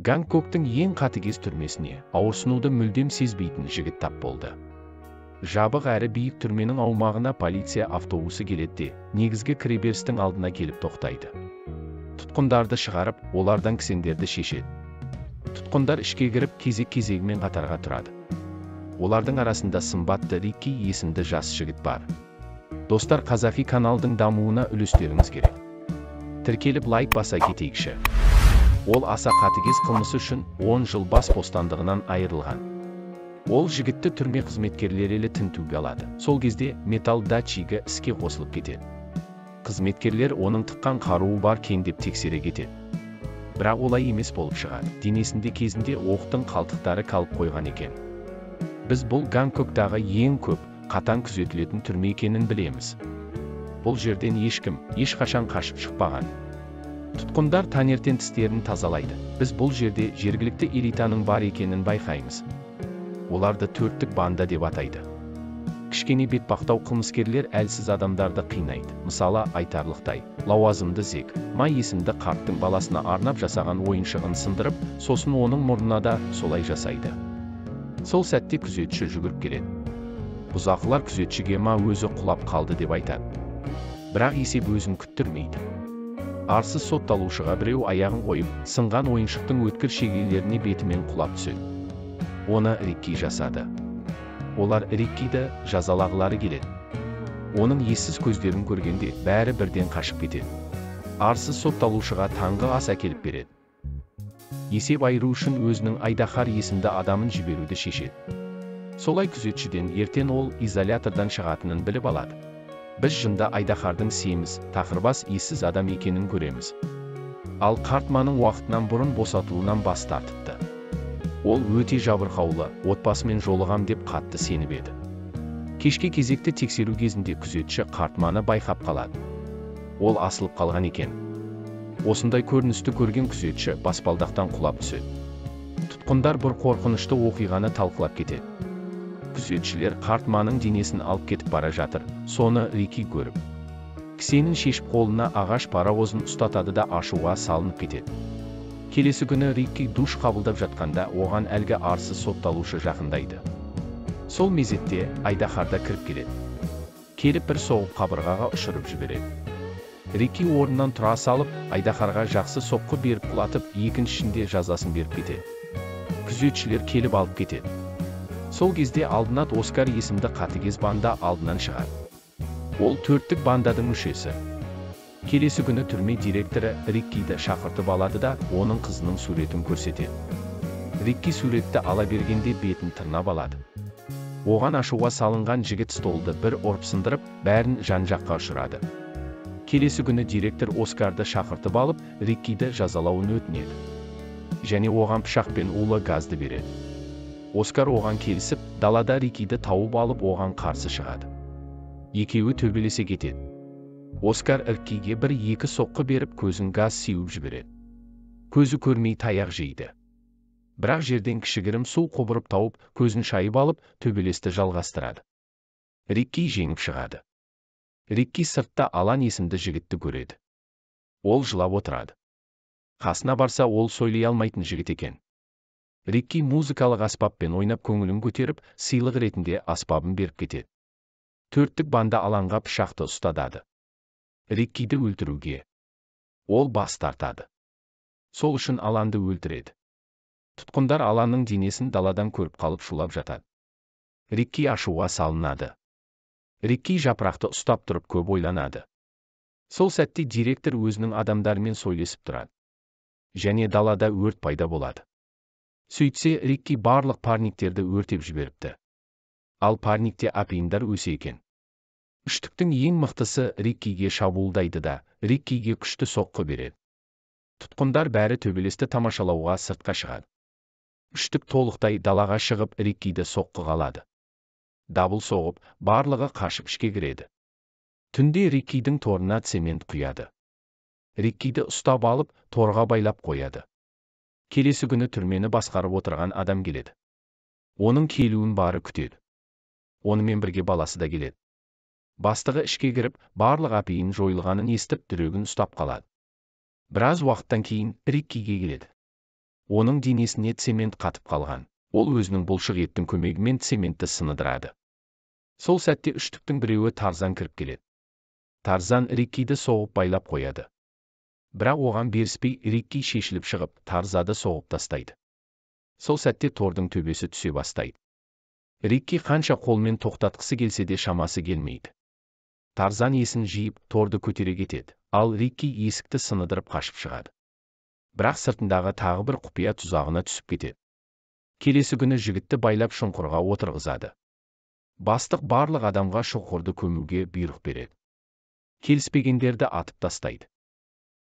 Гонконгтың ең қатыгез түрмесіне ауырсынуды мүлдем сезбейтін жігіт тап болды. Жабық әрі биік түрменің аумағына полиция автобусы келеді, негізгі кіреберістің алдына келіп тоқтайды. Тұтқындарды шығарып, олардан кісендерді шешеді. Тұтқындар ішке кіріп, кезек-кезегімен қатарға тұрады. Олардың арасында сымбатты Рикки есімді жас жігіт бар. Достар, Қазақи каналдың дамуына үлестеріңіз керек. Тіркеліп лайк баса кетейікші. Ол аса қатыгез қылмысы үшін 10 жыл бас бостандығынан айырылған. Ол жігітті түрме қызметкерлері тінтуге алады. Сол кезде металл датчигі іске қосылып кетеді. Қызметкерлер оның тыққан қаруы бар кен деп тексере кетеді. Бірақ олай емес болып шығады. Денесінде кезінде оқтың қалтықтары қалып қойған екен. Біз бұл Гонконгтағы ең көп, қатаң күзетілетін түрме екенін білеміз. Бұл жерден ешкім, ешқашан қашып шықпаған. Тұтқындар таңертең тістерін тазалайды. Біз бұл жерде жергілікті элитаның бар екенін байқаймыз. Оларды төрттік банда деп атайды. Кішкене бетбақтау қылмыскерлер әлсіз адамдарды қинайды. Мысалы, айтарлықтай, лауазымды Зек Ма есімді қарттың баласына арнап жасаған ойыншығын сындырып, сосын оның мұрнына да солай жасайды. Сол сәтте күзетші жүгіріп келеді. Бұзақылар күзетшіге Ма өзі құлап қалды деп айтады. Бірақ есеп өзін күттірмейді. Арсыз сотталушыға біреу аяғын қойып, сынған ойыншықтың өткір шегелеріне бетімен құлап түседі. Оны Рикки жасады. Олар Риккиді жазалағылары келеді. Оның ессіз көздерін көргенде бәрі бірден қашып кетеді. Арсыз сотталушыға таңғы ас әкеліп береді. Есеп айыру үшін өзінің Айдахар есімді адамын жіберуді шешеді. Солай күзетшіден ертең ол изолятордан шығатынын біліп алады. Біз жында Айдахардың семіз, тақырбас ессіз адам екенін көреміз. Ал Қартманың уақытынан бұрын босатылуынан бас тартыпты. Ол өте жабырқаулы, отбасымен жолығам деп қатты сеніп еді. Кешке кезекті тексеру кезінде күзетші Қартманы байқап қалады. Ол асылып қалған екен. Осындай көріністі көрген күзетші баспалдақтан құлап түседі. Тұтқындар бір қорқынышты оқиғаны талқылап кетеді. Күзетшілер Қартманың денесін алып кетіп бара жатыр, соны Рикки көріп. Кісенін шешіп қолына ағаш паровозын ұстатады да ашуға салынып кетеді. Келесі күні Рикки душ қабылдап жатқанда оған әлгі арсыз сотталушы жақындайды. Сол мезетте Айдахарда кіріп келеді. Келіп бір соғып қабырғаға ұшырып жібереді. Рикки орнынан тұра салып, Айдахарға жақсы соққы беріп құлатып, екіншісінде жазасын беріп кетеді. Күзетшілер келіп алып кетеді. Сол кезде алдынан Оскар есімді қатыгез банда алдынан шығады. Ол төрттік бандадың мүшесі. Келесі күні түрме директоры Риккиді шақыртып алады да оның қызының суретін көрсетеді. Рикки суретті ала бергенде бетін тырнап алады. Оған ашуға салынған жігіт столды бір ұрып сындырып, бәрін жан-жаққа ұшырады. Келесі күні директор Оскарды шақыртып алып, Риккиді жазалауын өтінеді. Және оған пышақ пен улы газды береді. Оскар оған келісіп, далада Риккиді тауып алып оған қарсы шығады. Екеуі төбелесе кетеді. Оскар Риккиге бір-екі соққы беріп көзін газ сеуіп жібереді. Көзі көрмей таяқ жейді. Бірақ жерден кішігірім су құбырып тауып, көзін шайып алып, төбелесті жалғастырады. Рикки жеңіп шығады. Рикки сыртта Алан есімді жігітті көреді. Ол жылап отырады. Қасына барса, ол сөйлей алмайтын жігіт екен. Рикки музыкалық аспаппен ойнап көңілін көтеріп, сыйлық ретінде аспабын беріп кетеді. Төрттік банда Аланға пышақты ұстатады. Риккиді өлтіруге. Ол бас тартады. Сол үшін Аланды өлтіреді. Тұтқындар Аланның денесін даладан көріп қалып шулап жатады. Рикки ашуға салынады. Рикки жапырақты ұстап тұрып көп ойланады. Сол сәтте директор өзінің адамдарымен сөйлесіп тұрады. Және далада өрт пайда болады. Сөйтсе, Рикки барлық парниктерді өртеп жіберіпті. Ал парникте апиындар өсе екен. Үштіктің ең мықтысы Риккиге шабуылдайды да, Риккиге күшті соққы береді. Тұтқындар бәрі төбелесті тамашалауға сыртқа шығады. Үштік толықтай далаға шығып, Риккиді соққыға алады. Дабыл соғып, барлығы қашып ішке кіреді. Түнде Риккидің торына цемент құяды. Риккиді ұстап алып, торға байлап қояды. Келесі күні түрмені басқарып отырған адам келеді. Оның келуін бары күтеді. Онымен бірге баласы да келеді. Бастығы ішке кіріп, барлық апиын жойылғанын естіп, дүрегін ұстап қалады. Біраз уақыттан кейін Риккиге келеді. Оның денесіне цемент қатып қалған. Ол өзінің бұлшық еттің көмегімен цементті сыныдырады. Сол сәтте үштіктің біреуі Тарзан кіріп келеді. Тарзан Риккиді соғып байлап қояды. Бірақ оған беріспей Рикки шешіліп шығып, Тарзанды соғып тастайды. Сол сәтте тордың төбесі түсе бастайды. Рикки қанша қолмен тоқтатқысы келсе де шамасы келмейді. Тарзан есін жиып, торды көтере кетеді, ал Рикки есікті сыныдырып қашып шығады. Бірақ сыртындағы тағы бір құпия тұзағына түсіп кетеді. Келесі күні жігітті байлап шұңқырға отырғызады. Бастық барлық адамға шұңқырды көмуге бұйрық береді. Келіспегендерді атып тастайды.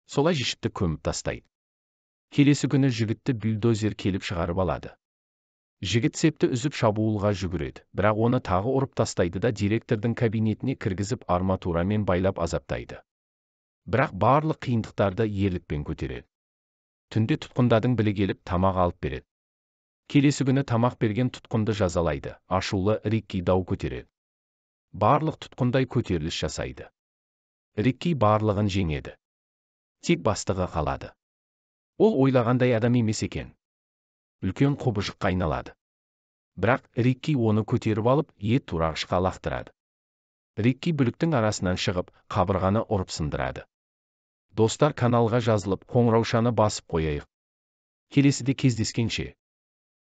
Солай жігітті көміп тастайды. Келесі күні жігітті бульдозер келіп шығарып алады. Жігіт септі үзіп шабуылға жүгіреді, бірақ оны тағы ұрып тастайды да директордың кабинетіне кіргізіп арматурамен байлап азаптайды. Бірақ барлық қиындықтарды ерлікпен көтереді. Түнде тұтқындардың білі келіп тамақ алып береді. Келесі күні тамақ берген тұтқынды жазалайды, ашулы Рикки дау көтереді. Барлық тұтқындай көтеріліс жасайды. Рикки барлығын жеңеді. Тек бастығы қалады. Ол ойлағандай адам емес екен. Үлкен құбыжыққа айналады. Бірақ Рикки оны көтеріп алып, ет турағышқа лақтырады. Рикки бүліктің арасынан шығып, қабырғаны ұрып сындырады. Достар, каналға жазылып, қоңыраушаны басып қояйық. Келесіде кездескенше.